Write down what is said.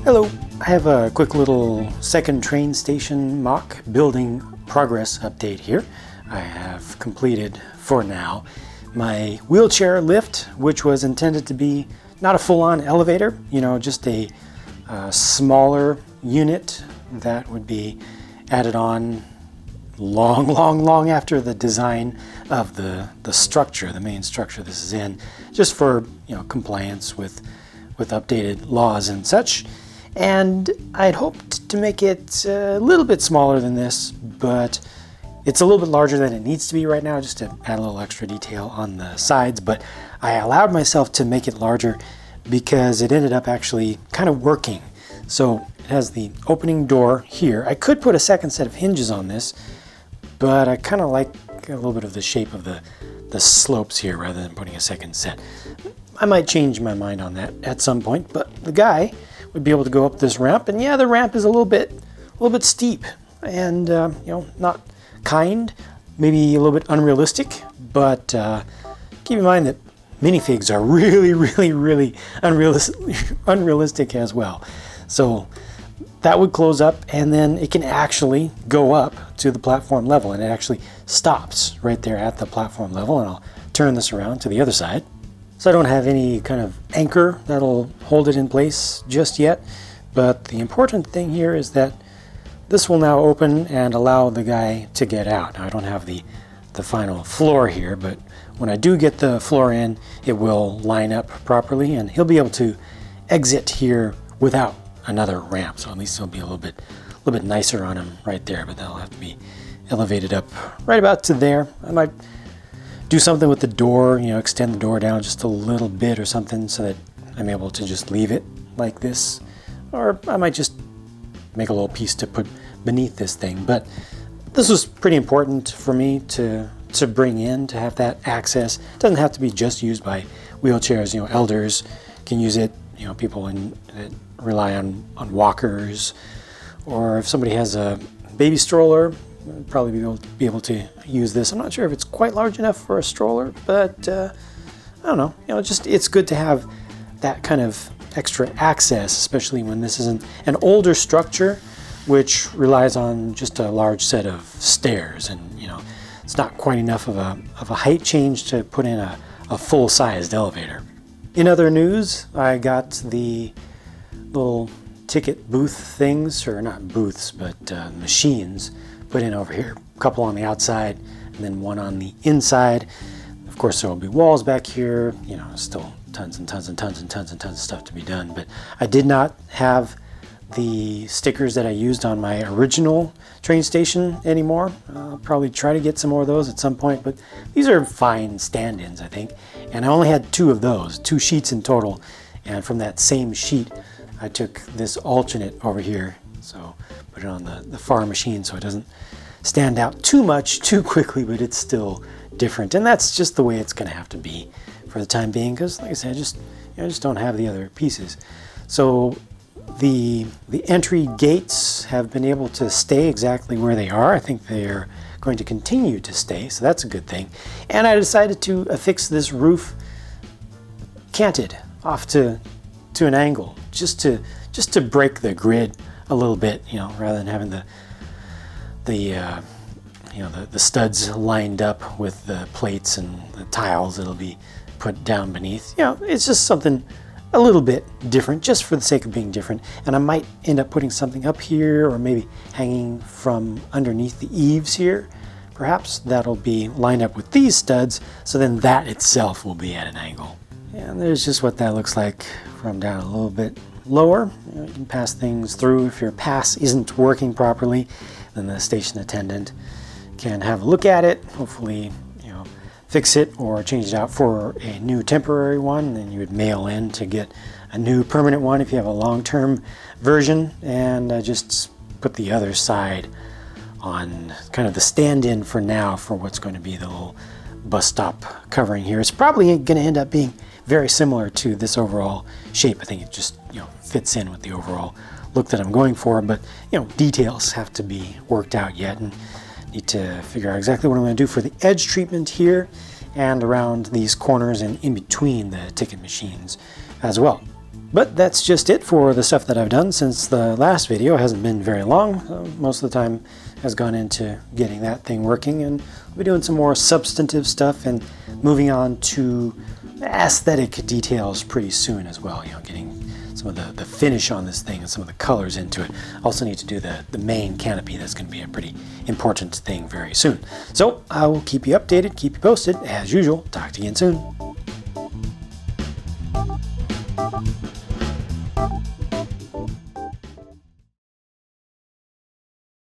Hello, I have a quick little second train station mock building progress update here. I have completed, for now, my wheelchair lift, which was intended to be not a full-on elevator, just a smaller unit that would be added on long after the design of the structure, the main structure this is in, just for compliance with updated laws and such. And I'd hoped to make it a little bit smaller than this, but it's a little bit larger than it needs to be right now, just to add a little extra detail on the sides. But I allowed myself to make it larger because it ended up actually kind of working. So it has the opening door here. I could put a second set of hinges on this, but I kind of like a little bit of the shape of the slopes here rather than putting a second set. I might change my mind on that at some point, but the guy would be able to go up this ramp, and yeah, the ramp is a little bit steep and not kind, maybe a little bit unrealistic, but keep in mind that minifigs are really unrealistic as well. So that would close up, and then it can actually go up to the platform level, and it actually stops right there at the platform level. And I'll turn this around to the other side. So I don't have any kind of anchor that'll hold it in place just yet, but the important thing here is that this will now open and allow the guy to get out. Now I don't have the final floor here, but when I do get the floor in, it will line up properly and he'll be able to exit here without another ramp. So at least it'll be a little bit nicer on him right there, but that'll have to be elevated up right about to there. I might do something with the door, extend the door down just a little bit or something so that I'm able to just leave it like this. Or I might just make a little piece to put beneath this thing. But this was pretty important for me to bring in, to have that access. It doesn't have to be just used by wheelchairs. Elders can use it. People that rely on walkers. Or if somebody has a baby stroller, probably be able to use this. I'm not sure if it's quite large enough for a stroller, but I don't know. It's good to have that kind of extra access, especially when this isn't an older structure, which relies on just a large set of stairs, and it's not quite enough of a height change to put in a full-sized elevator. In other news, I got the little ticket booth things, or not booths, but machines put in over here. A couple on the outside and then one on the inside. Of course, there will be walls back here, still tons of stuff to be done. But I did not have the stickers that I used on my original train station anymore. I'll probably try to get some more of those at some point, but these are fine stand-ins, I think. And I only had 2 of those, 2 sheets in total. And from that same sheet, I took this alternate over here. So put it on the far machine so it doesn't stand out too much too quickly, but it's still different. And that's just the way it's going to have to be for the time being, because like I said, I just don't have the other pieces. So the entry gates have been able to stay exactly where they are. I think they're going to continue to stay, so that's a good thing. And I decided to affix this roof canted off to an angle, just to break the grid a little bit, rather than having the studs lined up with the plates and the tiles that'll be put down beneath. It's just something a little bit different, just for the sake of being different. And I might end up putting something up here, or maybe hanging from underneath the eaves here. Perhaps that'll be lined up with these studs, so then that itself will be at an angle. And there's just what that looks like from down a little bit lower. You can pass things through. If your pass isn't working properly, then the station attendant can have a look at it, hopefully fix it or change it out for a new temporary one. And then you would mail in to get a new permanent one if you have a long-term version, and just put the other side on kind of the stand-in for now for what's going to be the little bus stop covering here. It's probably going to end up being very similar to this overall shape. I think it just fits in with the overall look that I'm going for, but details have to be worked out yet, and need to figure out exactly what I'm going to do for the edge treatment here and around these corners and in between the ticket machines as well. But that's just it for the stuff that I've done since the last video. It hasn't been very long. Most of the time has gone into getting that thing working, and I'll be doing some more substantive stuff and moving on to aesthetic details pretty soon as well. You know, getting some of the finish on this thing and some of the colors into it. Also need to do the main canopy. That's going to be a pretty important thing very soon. So I will keep you updated, keep you posted as usual. Talk to you again soon.